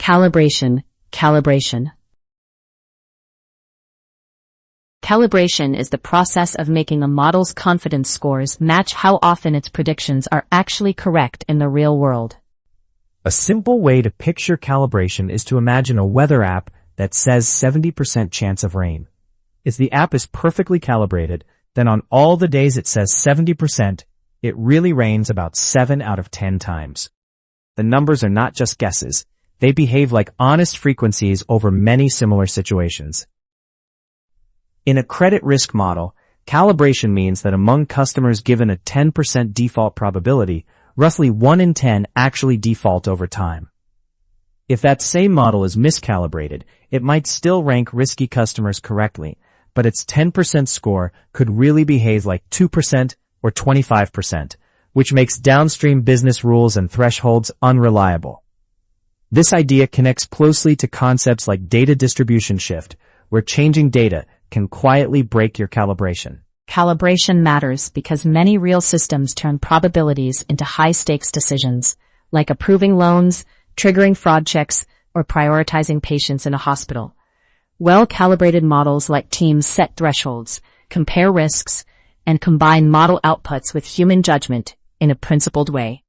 Calibration. Calibration is the process of making a model's confidence scores match how often its predictions are actually correct in the real world. A simple way to picture calibration is to imagine a weather app that says 70% chance of rain. If the app is perfectly calibrated, then on all the days it says 70%, it really rains about 7 out of 10 times. The numbers are not just guesses. They behave like honest frequencies over many similar situations. In a credit risk model, calibration means that among customers given a 10% default probability, roughly 1 in 10 actually default over time. If that same model is miscalibrated, it might still rank risky customers correctly, but its 10% score could really behave like 2% or 25%, which makes downstream business rules and thresholds unreliable. This idea connects closely to concepts like data distribution shift, where changing data can quietly break your calibration. Calibration matters because many real systems turn probabilities into high-stakes decisions, like approving loans, triggering fraud checks, or prioritizing patients in a hospital. Well-calibrated models let teams set thresholds, compare risks, and combine model outputs with human judgment in a principled way.